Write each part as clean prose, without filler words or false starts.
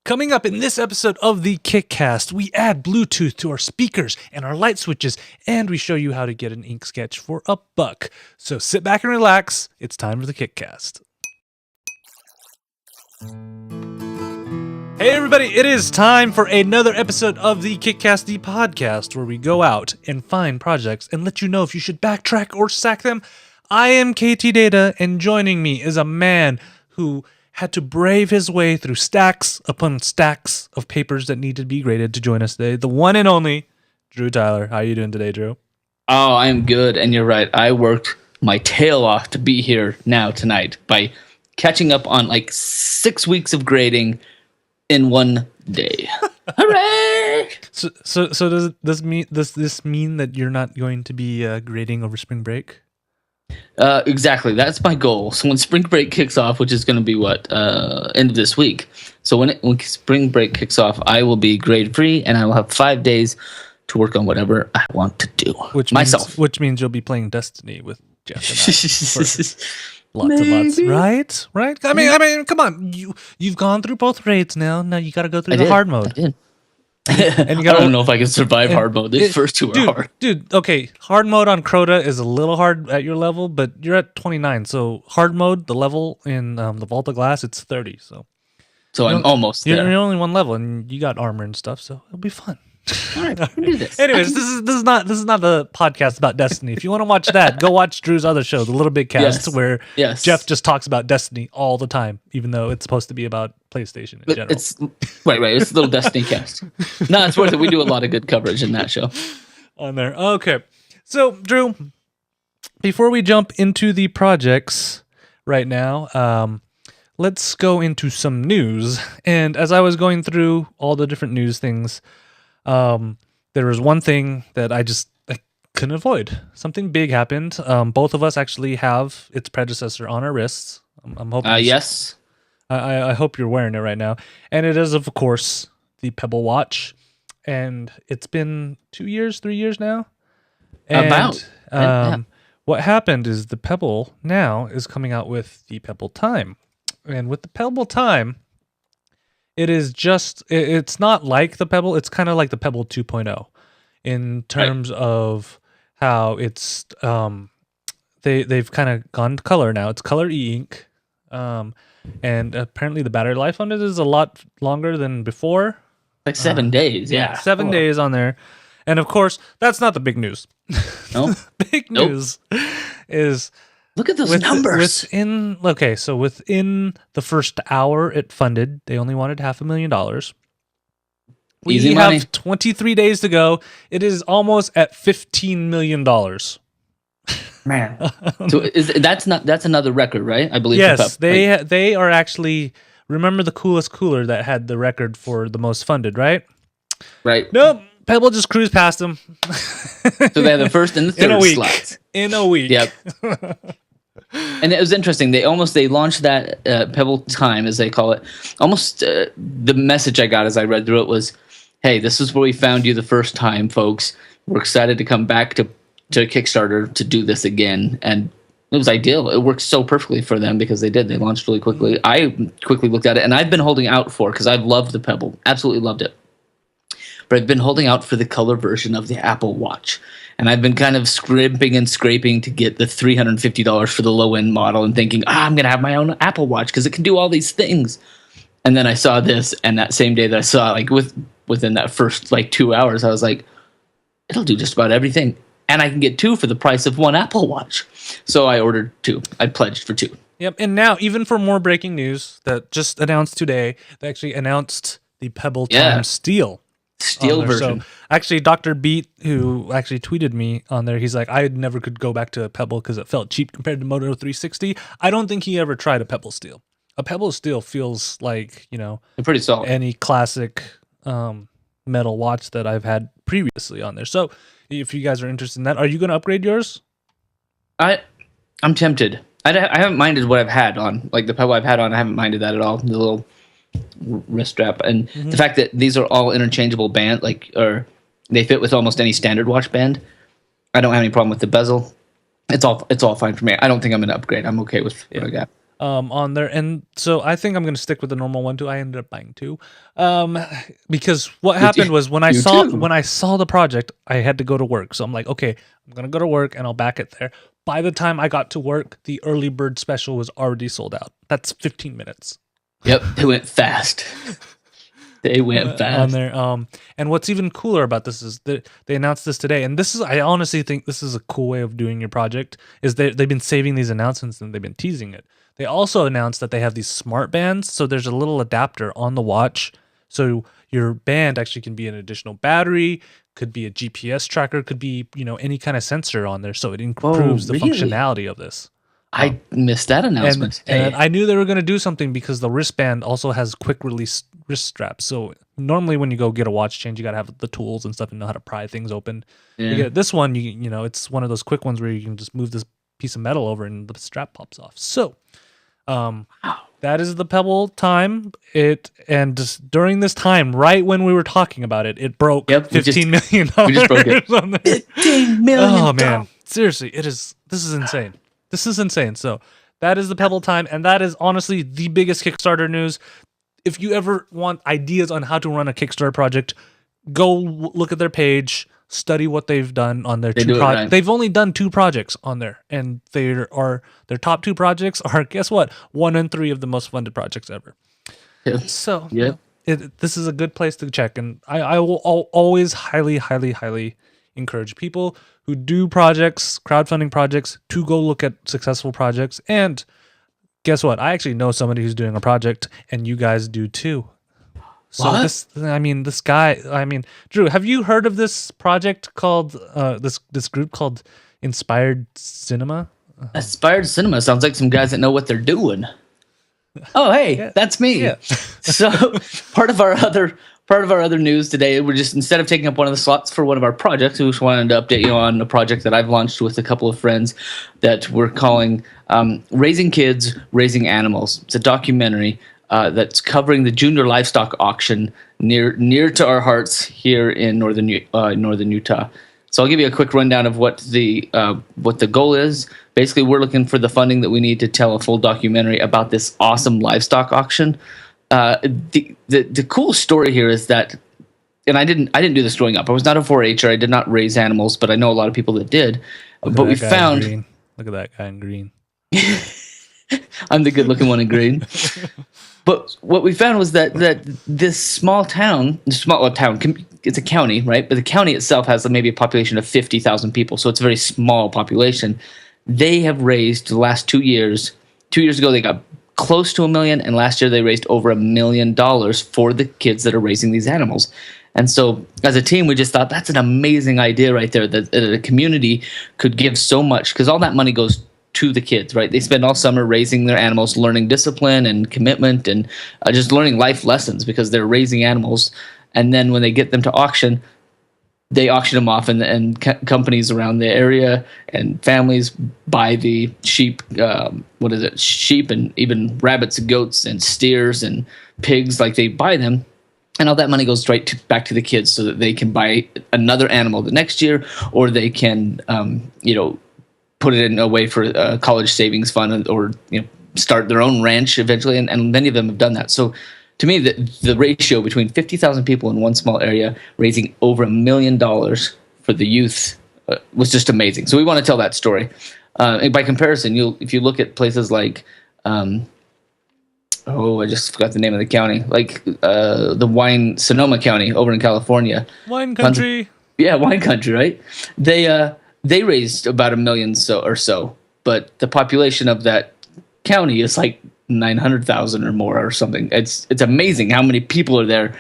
Coming up in this episode of the KickCast, we add Bluetooth to our speakers and our light switches, and we show you how to get an ink sketch for $1. So sit back and relax. It's time for the KickCast. Hey everybody, it is time for another episode of the KickCast, the podcast, where we go out and find projects and let you know if you should backtrack or sack them. I am Ktdata, and joining me is a man who had to brave his way through stacks upon stacks of papers that need to be graded to join us today. The one and only Drew Tyler. How are you doing today, Drew? Oh, I'm good. And you're right. I worked my tail off to be here now tonight by catching up on like 6 weeks of grading in one day. Hooray! So does this mean that you're not going to be grading over spring break? Exactly. That's my goal. So when spring break kicks off, which is going to be end of this week. So when spring break kicks off, I will be grade free and I will have 5 days to work on whatever I want to do myself. Which means you'll be playing Destiny with Jeff and I for lots and lots. Right? I mean, come on. You've gone through both raids now. Now you got to go through the hard mode. I did. And I don't know if I can survive hard mode. These first two are hard. Dude, okay. Hard mode on Crota is a little hard at your level, but you're at 29. So hard mode, the level in the Vault of Glass, it's 30. So I'm almost there. You're only one level, and you got armor and stuff, so it'll be fun. All right, we can do this. Anyways, this is not the podcast about Destiny. If you want to watch that, go watch Drew's other show, The Little Big Cast, where Jeff just talks about Destiny all the time, even though it's supposed to be about PlayStation in general. It's right. It's a little Destiny cast. No, it's worth it. We do a lot of good coverage in that show. On there. Okay. So, Drew, before we jump into the projects right now, let's go into some news. And as I was going through all the different news things, there was one thing that I couldn't avoid. Something big happened. Both of us actually have its predecessor on our wrists. I'm hoping. Yes. I hope you're wearing it right now. And it is, of course, the Pebble Watch. And it's been 3 years now. And, what happened is the Pebble now is coming out with the Pebble Time. And with the Pebble Time, it is it's not like the Pebble. It's kind of like the Pebble 2.0 in terms of how it's, they've kind of gone to color now. It's color e-ink. And apparently the battery life on it is a lot longer than before. Like 7 days. Yeah. 7 days on there. And of course, that's not the big news. No. Big news is, look at those numbers. Within the first hour it funded, they only wanted $500,000. Easy money. We have 23 days to go. It is almost at $15 million. Man, so that's another record, right? I believe. Yes, they are actually. Remember the Coolest Cooler that had the record for the most funded, right? Right. Nope. Pebble just cruised past them. So they had the first and the third slots. In a week. Yep. And it was interesting. They launched that Pebble Time, as they call it. Almost the message I got as I read through it was, "Hey, this is where we found you the first time, folks. We're excited to come back to Kickstarter to do this again." And it was ideal. It worked so perfectly for them because they launched really quickly. I quickly looked at it, and I've been holding out for, because I've loved the Pebble, absolutely loved it, but I've been holding out for the color version of the Apple Watch, and I've been kind of scrimping and scraping to get the $350 for the low end model, and thinking, I'm gonna have my own Apple Watch because it can do all these things. And then I saw this, and that same day that I saw, within that first 2 hours, I was like, it'll do just about everything. And I can get 2 for the price of one Apple Watch. So I ordered 2. I pledged for 2. Yep. And now, even for more breaking news that just announced today, they actually announced the Pebble Time Steel version. So actually, Dr. Beat, who actually tweeted me on there, he's like, I never could go back to a Pebble because it felt cheap compared to Moto 360. I don't think he ever tried a Pebble Steel. A Pebble Steel feels like, they're pretty solid. Any classic metal watch that I've had previously on there. So if you guys are interested in that, are you going to upgrade yours? I'm tempted. I haven't minded what I've had on, the Pebble I've had on. I haven't minded that at all. The little wrist strap, and the fact that these are all interchangeable band, or they fit with almost any standard watch band. I don't have any problem with the bezel. It's all fine for me. I don't think I'm going to upgrade. I'm okay with what I got. on there, and so I think I'm gonna stick with the normal one too. I ended up buying two, um, because what happened was when You too. I saw the project, I had to go to work. So I'm like, okay, I'm gonna go to work and I'll back it there. By the time I got to work, the early bird special was already sold out. That's 15 minutes. Yep, they went fast. They went fast on there. And what's even cooler about this is that they announced this today, and this is, I honestly think this is a cool way of doing your project. Is they've been saving these announcements and they've been teasing it. They also announced that they have these smart bands, so there's a little adapter on the watch, so your band actually can be an additional battery, could be a GPS tracker, could be any kind of sensor on there, so it improves the really? functionality of this. I missed that announcement. And I knew they were going to do something because the wristband also has quick release wrist straps. So normally when you go get a watch change, you got to have the tools and stuff and know how to pry things open. Yeah. You get this one, it's one of those quick ones where you can just move this piece of metal over and the strap pops off. So that is the Pebble Time. And just during this time, right when we were talking about it, it broke $15 million. We just broke it. $15 million. Oh man, seriously, this is insane. This is insane. So that is the Pebble Time, and that is honestly the biggest Kickstarter news. If you ever want ideas on how to run a Kickstarter project, go look at their page, study what they've done on their two projects. They've only done 2 projects on there, and their top 2 projects are, guess what? 1 and 3 of the most funded projects ever. Yep. So this is a good place to check, and I will always highly, highly, highly encourage people who do projects, crowdfunding projects, to go look at successful projects. And guess what? I actually know somebody who's doing a project, and you guys do too. So this guy, Drew, have you heard of this project called this group called Inspired Cinema? Inspired Cinema sounds like some guys that know what they're doing. Oh, hey, that's me. Yeah. So part of our other news today, we're just, instead of taking up one of the slots for one of our projects, we just wanted to update you on a project that I've launched with a couple of friends that we're calling Raising Kids, Raising Animals. It's a documentary that's covering the junior livestock auction near to our hearts here in northern Utah. So I'll give you a quick rundown of what the goal is. Basically, we're looking for the funding that we need to tell a full documentary about this awesome livestock auction. The cool story here is that, and I didn't do this growing up. I was not a 4-H'er. I did not raise animals, but I know a lot of people that did. But we found. Look at that guy in green. I'm the good-looking one in green. But what we found was that this small town, it's a county, right? But the county itself has maybe a population of 50,000 people, so it's a very small population. They have raised the last 2 years. 2 years ago, they got close to $1 million, and last year they raised over $1 million for the kids that are raising these animals. And so, as a team, we just thought that's an amazing idea right there, that a community could give so much, because all that money goes to the kids, right? They spend all summer raising their animals, learning discipline and commitment, and just learning life lessons because they're raising animals. And then when they get them to auction, they auction them off, and companies around the area and families buy the sheep. Sheep and even rabbits and goats and steers and pigs. Like, they buy them, and all that money goes back to the kids so that they can buy another animal the next year, or they can put it in a way for a college savings fund, or start their own ranch eventually. And many of them have done that. So to me, the ratio between 50,000 people in one small area raising over $1 million for the youth was just amazing. So we want to tell that story. And by comparison, if you look at places like, I just forgot the name of the county, like Sonoma County over in California. Wine country. Wine country, right? They raised about $1 million or so, but the population of that county is like 900,000 or more or something. It's amazing how many people are there,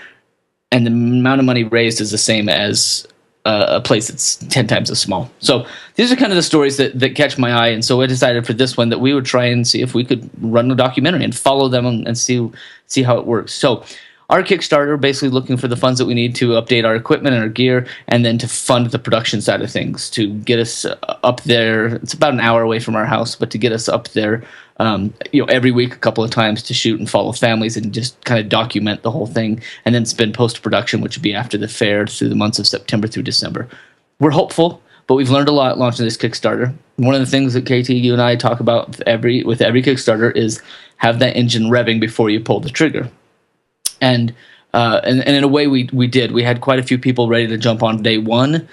and the amount of money raised is the same as a place that's 10 times as small. So these are kind of the stories that catch my eye, and so I decided for this one that we would try and see if we could run a documentary and follow them and see how it works. So our Kickstarter, basically looking for the funds that we need to update our equipment and our gear, and then to fund the production side of things, to get us up there. It's about an hour away from our house, but to get us up there, every week a couple of times to shoot and follow families and just kind of document the whole thing, and then spend post-production, which would be after the fair through the months of September through December. We're hopeful. but we've learned a lot launching this Kickstarter. One of the things that KT, you and I talk about with every Kickstarter is have that engine revving before you pull the trigger. And in a way we did. We had quite a few people ready to jump on day one,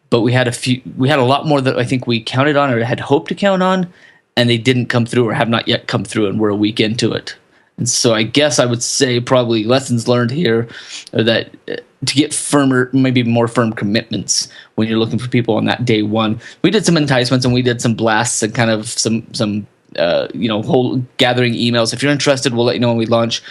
but we had a lot more that I think we counted on or had hoped to count on, and they didn't come through or have not yet come through, and we're a week into it. And so I guess I would say probably lessons learned here are that to get firmer, maybe more firm commitments when you're looking for people on that day one. We did some enticements and we did some blasts and kind of some whole gathering emails. If you're interested, we'll let you know when we launch.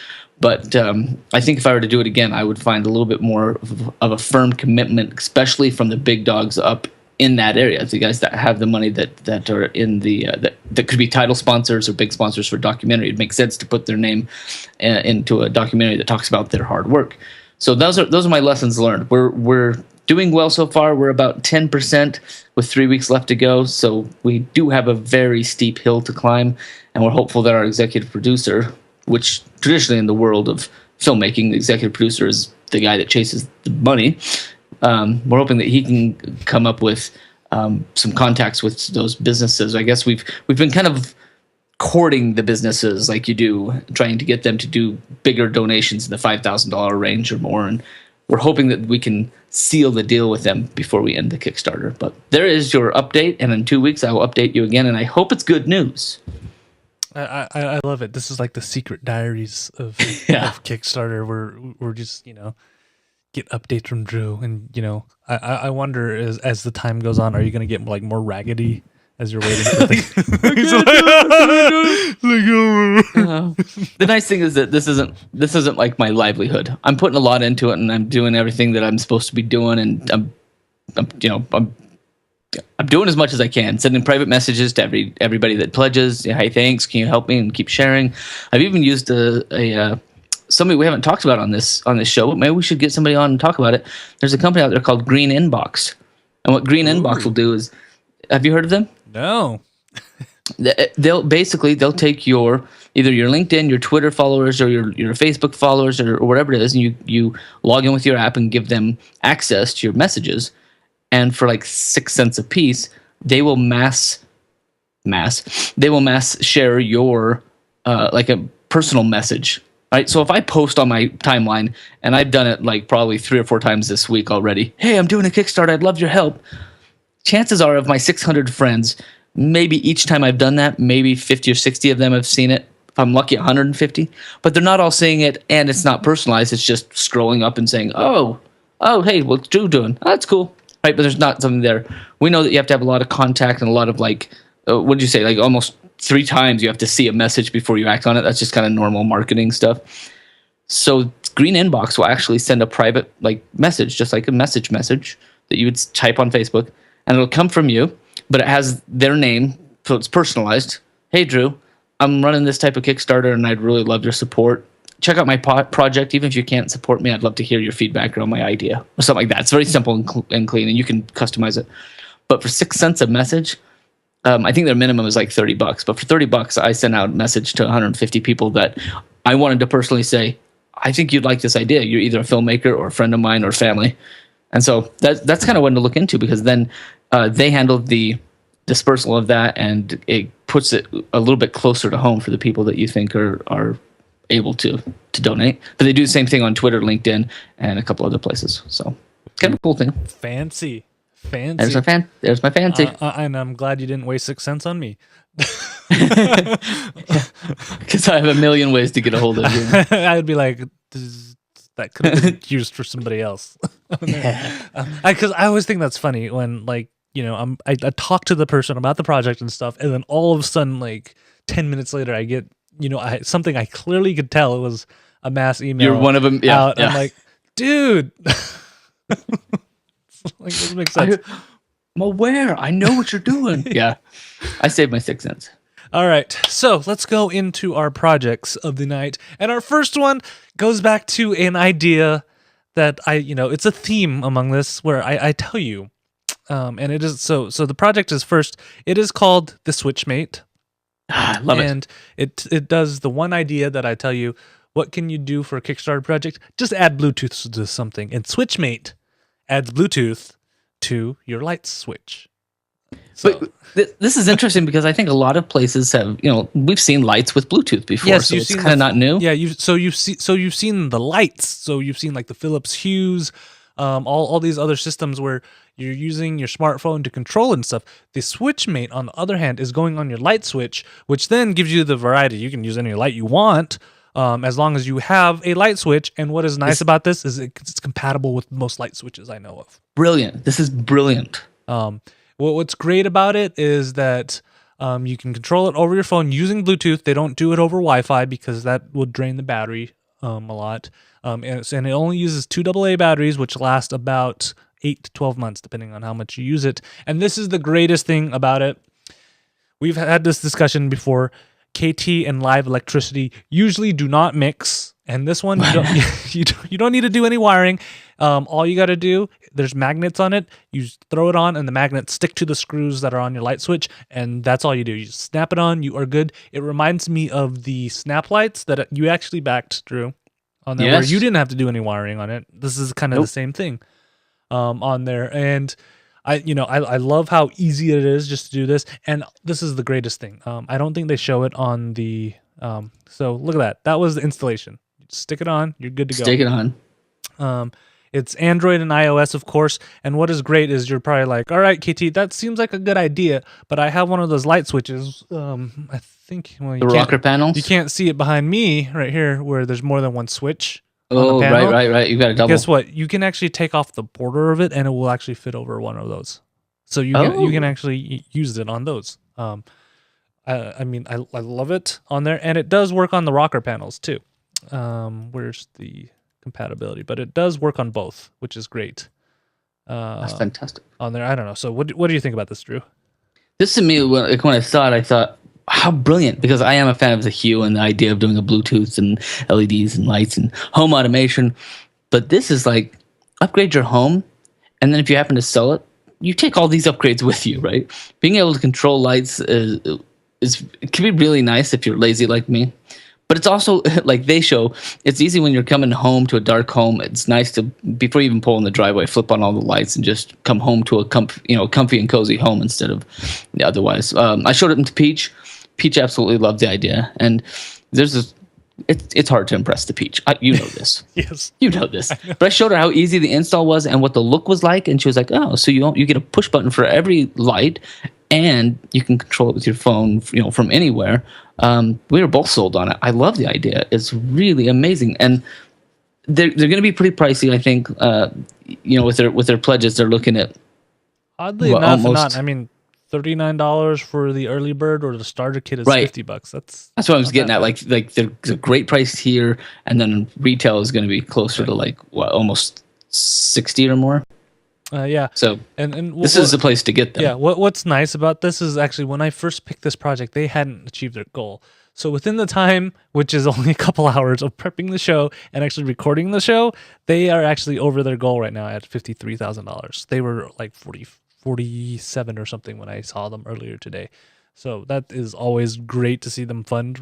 But I think if I were to do it again, I would find a little bit more of a firm commitment, especially from the big dogs up in that area, the guys that have the money that are in the that could be title sponsors or big sponsors for a documentary. It makes sense to put their name into a documentary that talks about their hard work. So those are my lessons learned. We're doing well so far. We're about 10% with 3 weeks left to go. So we do have a very steep hill to climb, and we're hopeful that our executive producer, which traditionally in the world of filmmaking, the executive producer is the guy that chases the money. We're hoping that he can come up with some contacts with those businesses. I guess we've been kind of courting the businesses like you do, trying to get them to do bigger donations in the $5,000 range or more. And we're hoping that we can seal the deal with them before we end the Kickstarter. But there is your update. And in 2 weeks, I will update you again. And I hope it's good news. I love it. This is like the secret diaries of Kickstarter. We're just, get updates from Drew. And, I wonder as the time goes on, are you going to get like more raggedy as you're waiting for things? The nice thing is that this isn't like my livelihood. I'm putting a lot into it and I'm doing everything that I'm supposed to be doing. And I'm doing as much as I can, sending private messages to everybody that pledges. Hey, thanks. Can you help me? And keep sharing. I've even used somebody we haven't talked about on this show, but maybe we should get somebody on and talk about it. There's a company out there called Green Inbox, and what Green Inbox will do is, have you heard of them? No. They'll take either your LinkedIn, your Twitter followers, or your Facebook followers, or whatever it is, and you log in with your app and give them access to your messages. And for like 6 cents a piece, they will mass share your like a personal message. Right? So if I post on my timeline, and I've done it like probably 3 or 4 times this week already, hey, I'm doing a Kickstarter, I'd love your help. Chances are of my 600 friends, maybe each time I've done that, maybe 50 or 60 of them have seen it. If I'm lucky, 150. But they're not all seeing it, and it's not personalized. It's just scrolling up and saying, oh, hey, what's Drew doing? Oh, that's cool. Right? But there's not something there. We know that you have to have a lot of contact and a lot of like, what did you say? Like almost 3 times you have to see a message before you act on it. That's just kind of normal marketing stuff. So Green Inbox will actually send a private like message, just like a message that you would type on Facebook, and it'll come from you, but it has their name, so it's personalized. Hey, Drew, I'm running this type of Kickstarter, and I'd really love your support. Check out my project. Even if you can't support me, I'd love to hear your feedback on my idea or something like that. It's very simple and clean, and you can customize it. But for 6 cents a message, I think their minimum is like $30. But for $30, I send out a message to 150 people that I wanted to personally say, I think you'd like this idea. You're either a filmmaker or a friend of mine or family. And so that's kind of one to look into, because then they handle the dispersal of that, and it puts it a little bit closer to home for the people that you think are able to donate. But they do the same thing on Twitter, LinkedIn, and a couple other places. So it's kind of a cool thing. Fancy. There's my fancy. And I'm glad you didn't waste 6 cents on me. Because I have a million ways to get a hold of you. I'd be like, that could have been used for somebody else. Because I always think that's funny when, like, I talk to the person about the project and stuff, and then all of a sudden, like 10 minutes later, I get something I clearly could tell it was a mass email. You're one of them. Yeah, out. Yeah. I'm like, dude. Like, doesn't make sense. I'm aware. I know what you're doing. Yeah. I saved my 6 cents. All right. So let's go into our projects of the night. And our first one goes back to an idea that it's a theme among this where I tell you, and it is, so the project is first, it is called the Switchmate. I love it. And it does the one idea that I tell you, what can you do for a Kickstarter project? Just add Bluetooth to something. And Switchmate adds Bluetooth to your light switch. So. But this is interesting because I think a lot of places have, we've seen lights with Bluetooth before, Yes, so it's kind of not new. Yeah, you've seen the lights. So you've seen like the Philips Hues, all these other systems where you're using your smartphone to control and stuff. The SwitchMate, on the other hand, is going on your light switch, which then gives you the variety. You can use any light you want, as long as you have a light switch. And what is nice about this is it's compatible with most light switches I know of. Brilliant. This is brilliant. What's great about it is that you can control it over your phone using Bluetooth. They don't do it over Wi-Fi because that would drain the battery a lot. And it only uses 2 AA batteries, which last about 8 to 12 months, depending on how much you use it. And this is the greatest thing about it. We've had this discussion before. KT and live electricity usually do not mix. And this one, you don't need to do any wiring. All you got to do, there's magnets on it. You throw it on, and the magnets stick to the screws that are on your light switch, and that's all you do. You just snap it on. You are good. It reminds me of the snap lights that you actually backed, Drew, on there, where you didn't have to do any wiring on it. This is kind of the same thing on there, and I love how easy it is just to do this. And this is the greatest thing. I don't think they show it on the. So look at that. That was the installation. Stick it on, you're good to go. Stick it on. It's Android and iOS, of course. And what is great is you're probably like, all right, KT, that seems like a good idea, but I have one of those light switches. I think the rocker panels. You can't see it behind me right here, where there's more than one switch. Oh, right. You've got a double. Guess what? You can actually take off the border of it, and it will actually fit over one of those. So you can actually use it on those. I love it on there, and it does work on the rocker panels too. Where's the compatibility? But it does work on both, which is great. That's fantastic. On there, I don't know. So what do you think about this, Drew? This to me, when I thought, how brilliant, because I am a fan of the Hue and the idea of doing a Bluetooth and LEDs and lights and home automation. But this is like, upgrade your home, and then if you happen to sell it, you take all these upgrades with you, right? Being able to control lights it can be really nice if you're lazy like me. But it's also, like they show, it's easy when you're coming home to a dark home. It's nice to, before you even pull in the driveway, flip on all the lights and just come home to a comfy and cozy home instead of otherwise. I showed it to Peach. Peach absolutely loved the idea. And there's this, it's hard to impress the Peach. You know this. Yes. You know this. But I showed her how easy the install was and what the look was like. And she was like, oh, so you get a push button for every light, and you can control it with your phone, from anywhere. We were both sold on it. I love the idea. It's really amazing, and they're going to be pretty pricey. I think, with their pledges, they're looking at oddly enough, $39 for the early bird, or the starter kit is $50. That's what I was getting at. Like they're a great price here, and then retail is going to be closer to almost 60 or more. Yeah. So and this is the place to get them. Yeah. What's nice about this is actually when I first picked this project, they hadn't achieved their goal. So within the time, which is only a couple hours of prepping the show and actually recording the show, they are actually over their goal right now at $53,000. They were like 47 or something when I saw them earlier today. So that is always great to see them fund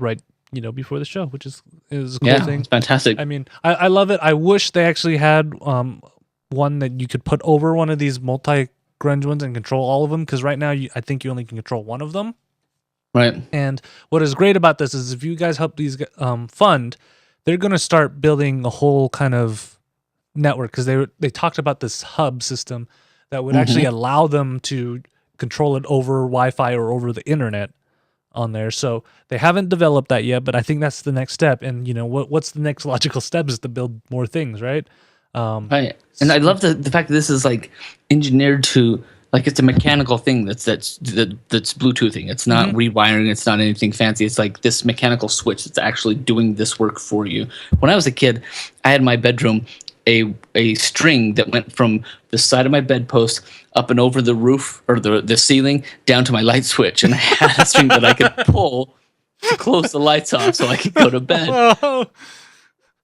before the show, which is a cool thing. It's fantastic. I mean, I love it. I wish they actually had one that you could put over one of these multi-grunge ones and control all of them, because right now I think you only can control one of them. Right. And what is great about this is if you guys help these fund, they're going to start building a whole kind of network, because they talked about this hub system that would actually allow them to control it over Wi-Fi or over the internet on there. So they haven't developed that yet, but I think that's the next step. And what's the next logical step is to build more things, right? Right. And I love the fact that this is engineered to, it's a mechanical thing that's Bluetoothing. It's not rewiring. It's not anything fancy. It's like this mechanical switch that's actually doing this work for you. When I was a kid, I had in my bedroom a string that went from the side of my bedpost up and over the roof or the ceiling down to my light switch, and I had a string that I could pull to close the lights off so I could go to bed. Oh.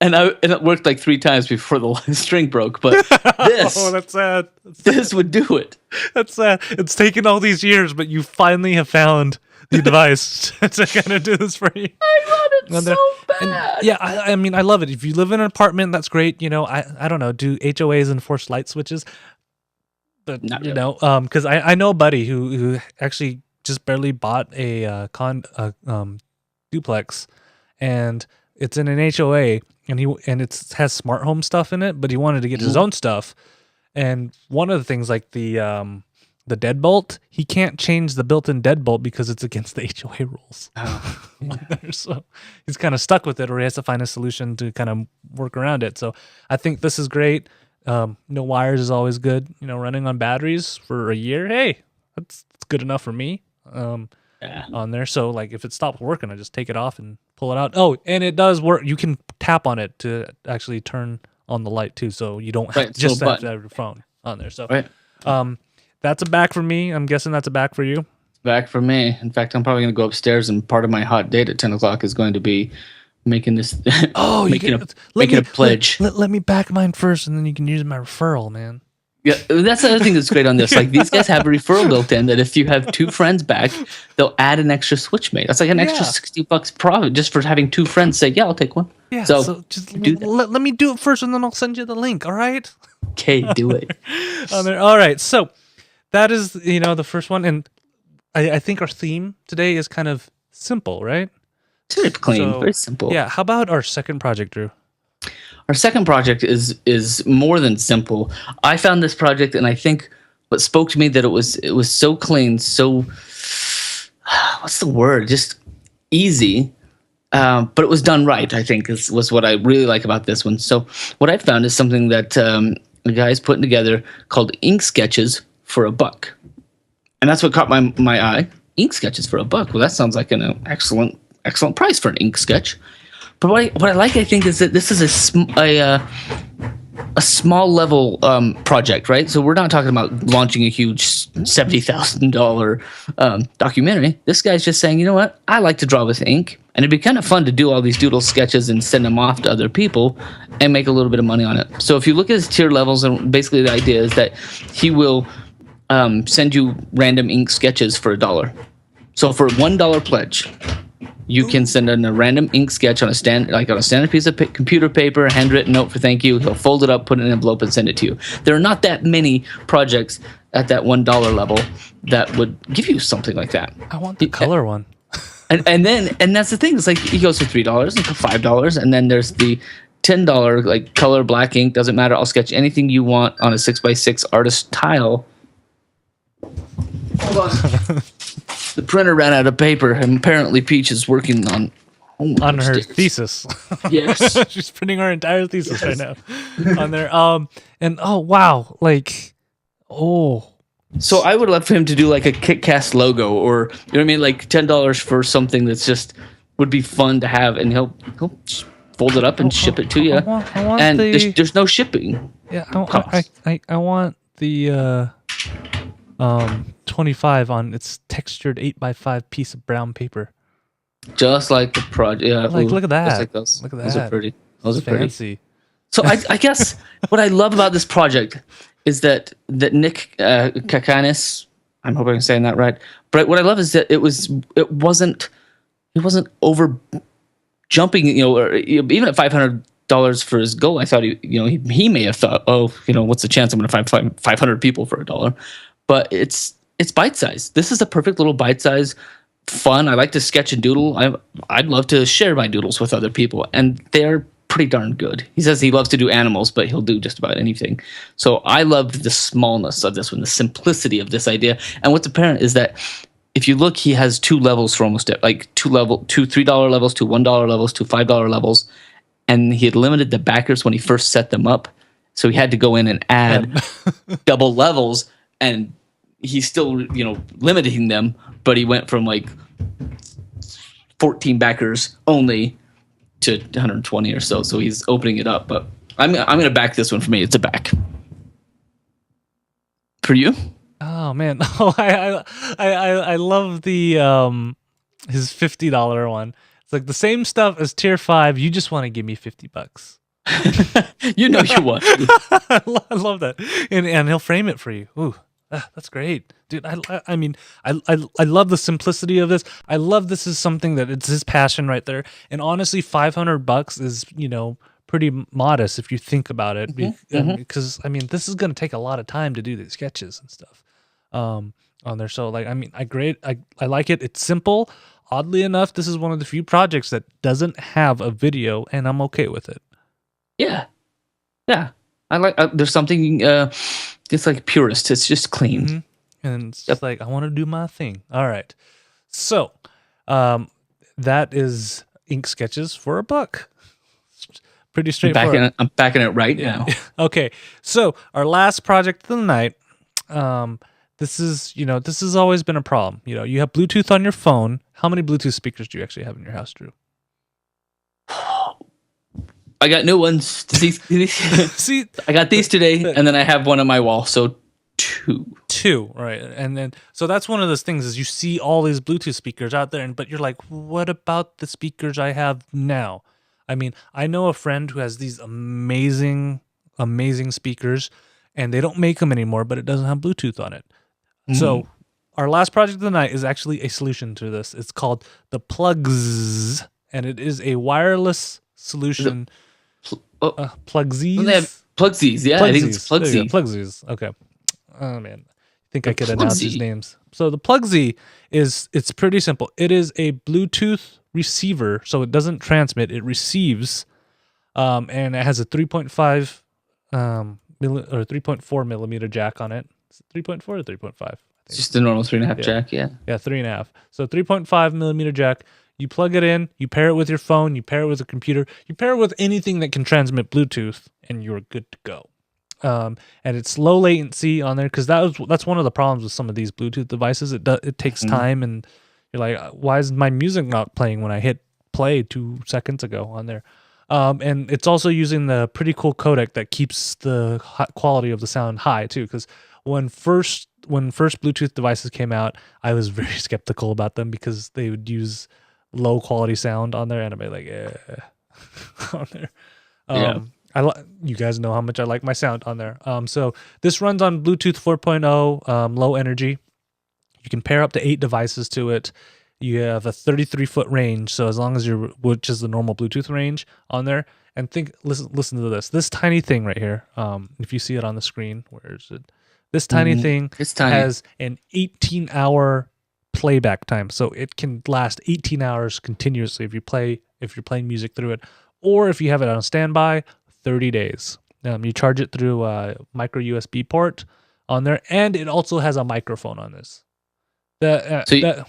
And it worked 3 times before the string broke, but this that's sad. This would do it. That's sad. It's taken all these years, but you finally have found the device to kind of do this for you. I love it so bad. And yeah, I mean, I love it. If you live in an apartment, that's great. I don't know, do HOAs enforce light switches? but Not you really. know, because I know a buddy who actually just barely bought a duplex, and it's in an HOA, and it has smart home stuff in it, but he wanted to get his own stuff. And one of the things, like the deadbolt, he can't change the built-in deadbolt because it's against the HOA rules. Oh, So he's kind of stuck with it, or he has to find a solution to kind of work around it. So I think this is great. No wires is always good. You know, running on batteries for a year, hey, that's good enough for me. On there. So like if it stops working, I just take it off and pull it out. Oh, and it does work. You can tap on it to actually turn on the light too. So you don't have, just have to have your phone on there. So that's a back for me. I'm guessing that's a back for you. Back for me. In fact, I'm probably going to go upstairs, and part of my hot date at 10 o'clock is going to be making this. Making a pledge. Let me back mine first, and then you can use my referral, man. Yeah, that's the other thing that's great on this. Like, these guys have a referral built in that if you have 2 friends back, they'll add an extra Switchmate. That's like an extra $60 profit just for having 2 friends say, "Yeah, I'll take one." Yeah. So just let me do it first, and then I'll send you the link. All right. Okay, do it. On there. All right. So that is, the first one, and I think our theme today is kind of simple, right? It's very clean, very simple. Yeah. How about our second project, Drew? Our second project is more than simple. I found this project, and I think what spoke to me that it was so clean, so what's the word? Just easy, but it was done right. I think was what I really like about this one. So what I found is something that the guy's putting together called ink sketches for $1, and that's what caught my eye. Ink sketches for $1. Well, that sounds like an excellent price for an ink sketch. But what I like, I think, is that this is a small level project, right? So we're not talking about launching a huge $70,000 documentary. This guy's just saying, you know what? I like to draw with ink, and it'd be kind of fun to do all these doodle sketches and send them off to other people and make a little bit of money on it. So if you look at his tier levels, and basically the idea is that he will send you random ink sketches for $1. So for $1 pledge, you can send in a random ink sketch on a standard piece of computer paper, a handwritten note for thank you. He'll fold it up, put it in an envelope, and send it to you. There are not that many projects at that $1 level that would give you something like that. I want the color one. And that's the thing. It's like he goes for $3 and for $5, and then there's the $10 like color black ink. Doesn't matter. I'll sketch anything you want on a 6x6 artist tile. Hold on. The printer ran out of paper, and apparently Peach is working on her thesis. Yes. She's printing her entire thesis right now on there. And oh wow, So I would love for him to do like a KickCast logo, or you know what I mean, like $10 for something that's just would be fun to have, and he'll fold it up and ship it to you. I want and there's no shipping. Yeah, I want the 25 on its textured 8x5 piece of brown paper. Just like the project. Yeah, look at that. Like those. Look at that. Those are pretty. Those are fancy. Pretty. So I guess what I love about this project is that Nick Kakanis, I'm hoping I'm saying that right. But what I love is that he wasn't over jumping, or even at $500 for his goal. I thought he may have thought, what's the chance I'm going to find 500 people for $1? But it's bite size. This is a perfect little bite size fun. I like to sketch and doodle. I'd love to share my doodles with other people, and they're pretty darn good. He says he loves to do animals, but he'll do just about anything. So I loved the smallness of this one, the simplicity of this idea. And what's apparent is that if you look, he has 2 levels for almost it, like two $3 levels, 2 $1 levels, 2 $5 levels, and he had limited the backers when he first set them up. So he had to go in and add double levels, and he's still, limiting them, but he went from like 14 backers only to 120 or so. So he's opening it up, but I'm going to back this one for me. It's a back. For you? Oh man. Oh, I love the his $50 one. It's like the same stuff as tier 5. You just want to give me $50. You want. I love that. And he'll frame it for you. Ooh. That's great, dude. I mean, I love the simplicity of this. I love this is something that it's his passion right there. And honestly, $500 is pretty modest if you think about it, Mm-hmm. because I mean, this is going to take a lot of time to do these sketches and stuff on there. So like, I mean, I like it. It's simple. Oddly enough, this is one of the few projects that doesn't have a video, and I'm okay with it. Yeah. I like. There's something. It's like purist. It's just clean. Mm-hmm. And it's just like, I want to do my thing. All right. So, that is ink sketches for $1. Pretty straightforward. I'm backing it right now. Okay. So our last project of the night. This has always been a problem. You have Bluetooth on your phone. How many Bluetooth speakers do you actually have in your house, Drew? I got new ones. See, I got these today, and then I have one on my wall. So two, right? And then so that's one of those things is you see all these Bluetooth speakers out there, but you're like, what about the speakers I have now? I mean, I know a friend who has these amazing speakers, and they don't make them anymore, but it doesn't have Bluetooth on it. So our last project of the night is actually a solution to this. It's called the Plugs, and it is a wireless solution. Plugsies? Plugsies, yeah. I think it's Plugsies. Plugsies. Okay. Oh man, I think I could announce these names. So the Plugsy it's pretty simple. It is a Bluetooth receiver, so it doesn't transmit; it receives, and it has a 3.5 or 3.4 millimeter jack on it. Is it 3.4 or 3.5? It's just a normal 3.5 jack, yeah. Yeah, 3.5. So 3.5 millimeter jack. You plug it in, you pair it with your phone, you pair it with a computer, you pair it with anything that can transmit Bluetooth, and you're good to go. And it's low latency on there because that's one of the problems with some of these Bluetooth devices. It takes time, and you're like, why is my music not playing when I hit play 2 seconds ago on there? And it's also using the pretty cool codec that keeps the quality of the sound high too. Because when first Bluetooth devices came out, I was very skeptical about them because they would use low quality sound on there, and I'd be like, on there. You guys know how much I like my sound on there. So this runs on Bluetooth 4.0, low energy. You can pair up to 8 devices to it. You have a 33-foot range, so as long as which is the normal Bluetooth range on there. And listen to this tiny thing right here. If you see it on the screen, where is it? This tiny thing has an 18-hour playback time, so it can last 18 hours continuously if you're playing music through it, or if you have it on standby, 30 days. You charge it through a micro USB port on there, and it also has a microphone on this. So you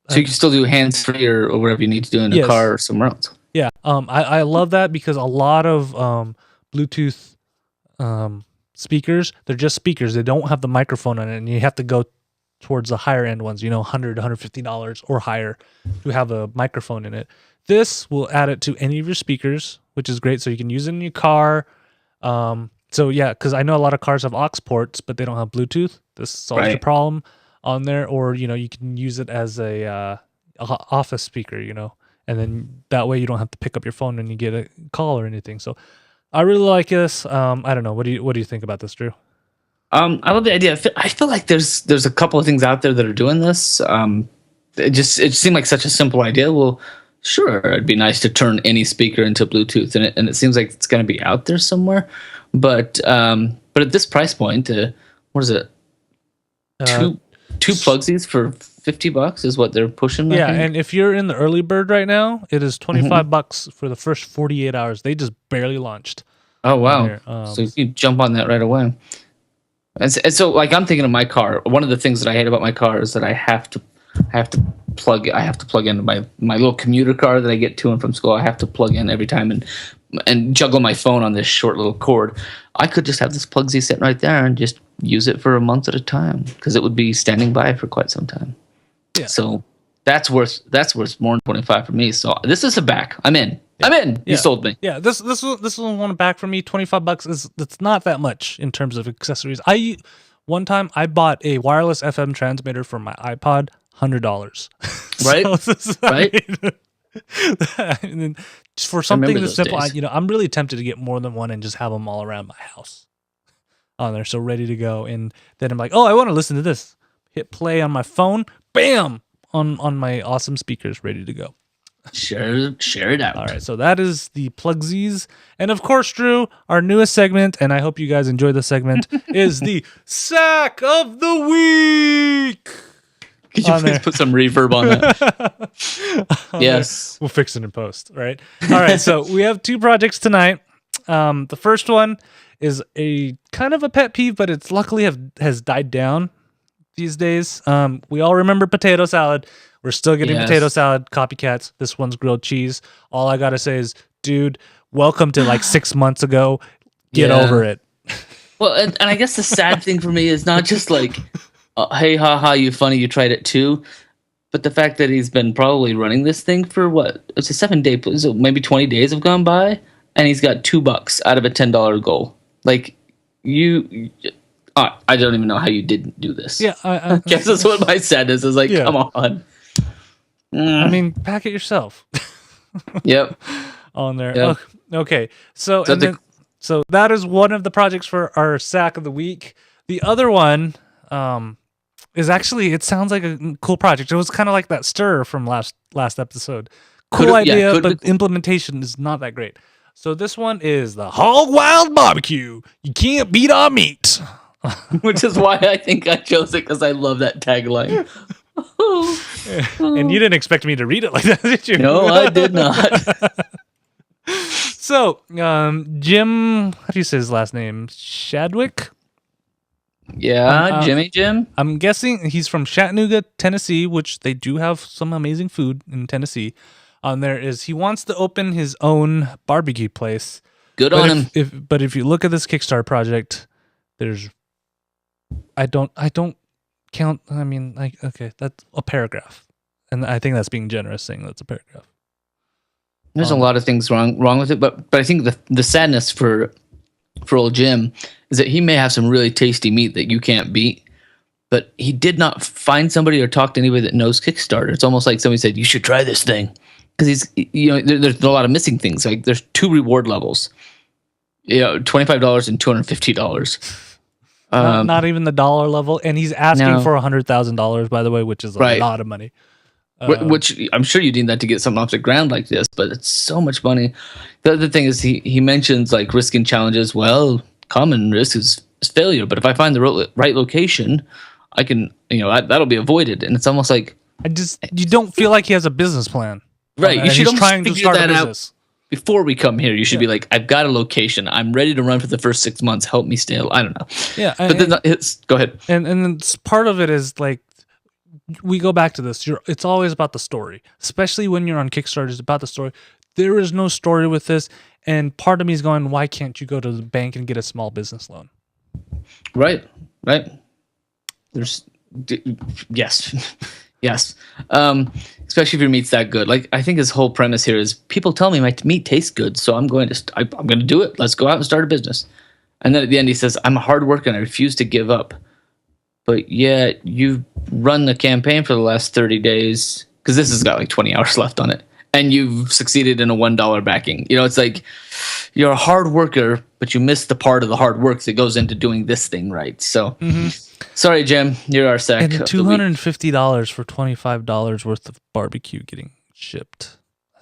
can still do hands-free or whatever you need to do in a car or somewhere else. Yeah, I love that because a lot of Bluetooth speakers, they're just speakers. They don't have the microphone on it, and you have to go towards the higher end ones, $100, $150 or higher to have a microphone in it. This will add it to any of your speakers, which is great. So you can use it in your car. So yeah, because I know a lot of cars have aux ports, but they don't have Bluetooth. This solves the problem on there. Or, you can use it as a office speaker, and then that way you don't have to pick up your phone when you get a call or anything. So I really like this. I don't know. What do you think about this, Drew? I love the idea. I feel like there's a couple of things out there that are doing this. It seemed like such a simple idea. Well, sure, it'd be nice to turn any speaker into Bluetooth, and it seems like it's going to be out there somewhere. But at this price point, what is it? Two Plugsies for $50 is what they're pushing. Yeah, and if you're in the early bird right now, it is $25 for the first 48 hours. They just barely launched. Oh wow! So you jump on that right away. And so, like, I'm thinking of my car. One of the things that I hate about my car is that I have to plug into my little commuter car that I get to and from school. I have to plug in every time and juggle my phone on this short little cord. I could just have this Plugsy sitting right there and just use it for a month at a time because it would be standing by for quite some time. Yeah. So that's worth more than $25 for me. So this is a back. I'm in. Yeah. I'm in. Yeah. You sold me. Yeah. This one back for me. $25 it's not that much in terms of accessories. One time I bought a wireless FM transmitter for my iPod, $100. Right. And then for something that's simple, I'm really tempted to get more than one and just have them all around my house on there, so ready to go. And then I'm like, oh, I want to listen to this. Hit play on my phone, bam, on my awesome speakers, ready to go. Share it out. All right, so that is the plugsies. And of course, Drew, our newest segment, and I hope you guys enjoy this segment, is the Sack of the Week. Could you please put some reverb on that? Yes. We'll fix it in post, right? All right, so we have 2 projects tonight. The first one is a kind of a pet peeve, but it's luckily has died down these days. We all remember potato salad. We're still getting potato salad copycats. This one's grilled cheese. All I gotta say is, dude, welcome to like 6 months ago. Get over it. Well, and I guess the sad thing for me is not just like, hey, haha, you funny, you tried it too, but the fact that he's been probably running this thing for what? It's a 7-day, so maybe 20 days have gone by, and he's got $2 out of a $10 goal. Like, I don't even know how you didn't do this. Yeah, I guess that's what my sadness is. Like, come on. I mean, pack it yourself. Yep. On there. Yep. Okay. So that is one of the projects for our sack of the week. The other one is actually, it sounds like a cool project. It was kind of like that stir from last episode. Cool idea, but implementation is not that great. So this one is the Hog Wild Barbecue. You can't beat our meat. Which is why I think I chose it, because I love that tagline. And you didn't expect me to read it like that, did you? No, I did not. So, Jim, how do you say his last name? Shadwick? Yeah, Jim. I'm guessing he's from Chattanooga, Tennessee, which they do have some amazing food in Tennessee. He wants to open his own barbecue place. Good on him. But if you look at this Kickstarter project, I don't count. I mean, like, okay, that's a paragraph, and I think that's being generous saying that's a paragraph. There's a lot of things wrong with it, but I think the sadness for old Jim is that he may have some really tasty meat that you can't beat, but he did not find somebody or talk to anybody that knows Kickstarter. It's almost like somebody said, you should try this thing, because there's a lot of missing things. Like, there's 2 reward levels, $25 and $250. Not even the dollar level, and he's asking for $100,000, by the way, which is a lot of money. Which I'm sure you need that to get something off the ground like this, but it's so much money. The other thing is he mentions like risking challenges. Well, common risk is failure, but if I find the right location, I can, that'll be avoided. And it's almost like you don't feel like he has a business plan, right? You should almost trying to start a business. Before we come here, you should be like, I've got a location. I'm ready to run for the first 6 months. Help me stay. I don't know. Yeah, but then go ahead. And then part of it is like, we go back to this. It's always about the story, especially when you're on Kickstarter. It's about the story. There is no story with this, and part of me is going, why can't you go to the bank and get a small business loan? Right. There's yes. Especially if your meat's that good. Like, I think his whole premise here is people tell me my meat tastes good, so I'm going to do it. Let's go out and start a business. And then at the end he says, I'm a hard worker and I refuse to give up. But yet you've run the campaign for the last 30 days, because this has got like 20 hours left on it, and you've succeeded in a $1 backing. It's like you're a hard worker, but you missed the part of the hard work that goes into doing this thing right. So sorry, Jim, you're our sack. And $250 for $25 worth of barbecue getting shipped.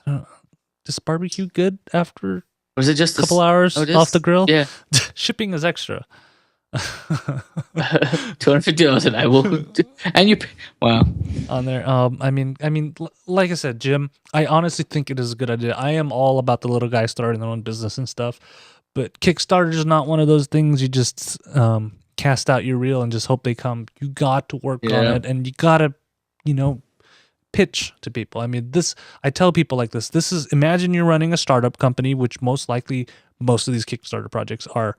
I don't know. Is barbecue good after? Or is it just a couple hours off the grill? Yeah. Shipping is extra. $250 and I will, and you, wow, on there. I mean, like I said, Jim, I honestly think it is a good idea. I am all about the little guy starting their own business and stuff, but Kickstarter is not one of those things you just cast out your reel and just hope they come. You got to work on it, and you gotta, pitch to people. I mean, I tell people like this. This is, imagine you're running a startup company, which most likely most of these Kickstarter projects are.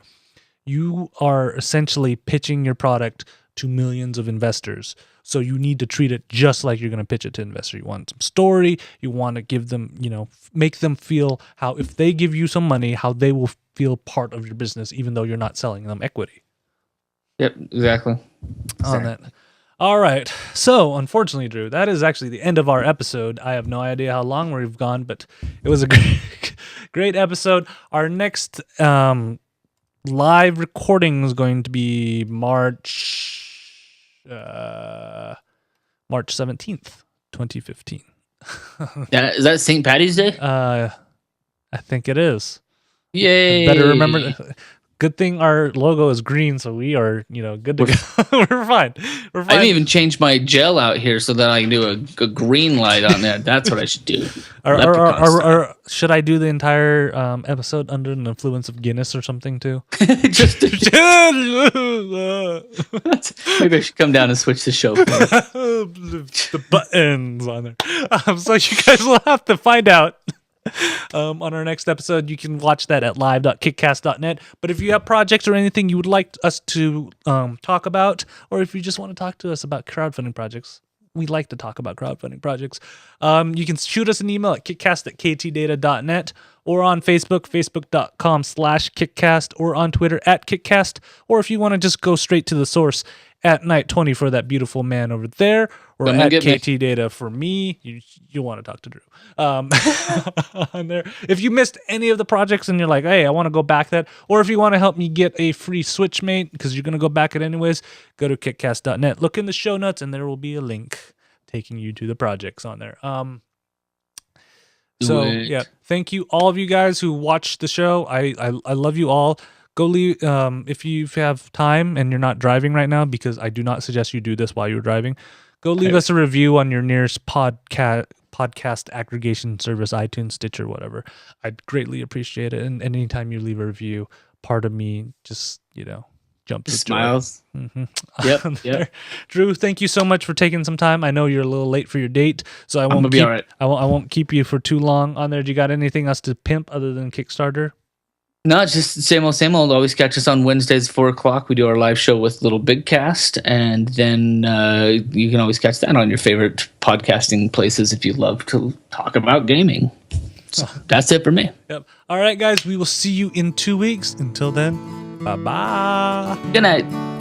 You are essentially pitching your product to millions of investors. So you need to treat it just like you're going to pitch it to investors. You want some story. You want to give them, make them feel how, if they give you some money, how they will feel part of your business, even though you're not selling them equity. Yep, exactly. On that. All right. So unfortunately, Drew, that is actually the end of our episode. I have no idea how long we've gone, but it was a great episode. Our next, live recording is going to be March 17th, 2015. Is that St. Patty's Day? I think it is. Yay! Better remember. Good thing our logo is green, so we are, good to go. We're fine. We're fine. I didn't even change my gel out here so that I can do a green light on there. That's what I should do. Or should I do the entire episode under the influence of Guinness or something too? Just maybe I should come down and switch the show. The buttons on there. So you guys will have to find out. On our next episode. You can watch that at live.kickcast.net. But if you have projects or anything you would like us to talk about, or if you just want to talk to us about crowdfunding projects, we like to talk about crowdfunding projects. You can shoot us an email at kickcast@ktdata.net, or on Facebook, facebook.com/kickcast, or on Twitter @kickcast, or if you want to just go straight to the source, at Night20 for that beautiful man over there, or at Ktdata for me. You want to talk to Drew. On there. If you missed any of the projects and you're like, hey, I want to go back that, or if you want to help me get a free Switchmate because you're going to go back it anyways, go to kickcast.net. Look in the show notes and there will be a link taking you to the projects on there. So yeah, thank you all of you guys who watched the show. I love you all. Go leave if you have time and you're not driving right now, because I do not suggest you do this while you're driving. Go leave us a review on your nearest podcast aggregation service, iTunes, Stitcher, whatever. I'd greatly appreciate it. And anytime you leave a review, part of me just jumps with smiles. Mm-hmm. Yep. Drew, thank you so much for taking some time. I know you're a little late for your date, so I won't be all right. I won't keep you for too long on there. Do you got anything else to pimp other than Kickstarter? No, it's just same old. Always catch us on Wednesdays at 4:00. We do our live show with Little Big Cast, and then you can always catch that on your favorite podcasting places if you love to talk about gaming. So that's it for me. Yep. All right, guys. We will see you in 2 weeks. Until then, bye-bye. Good night.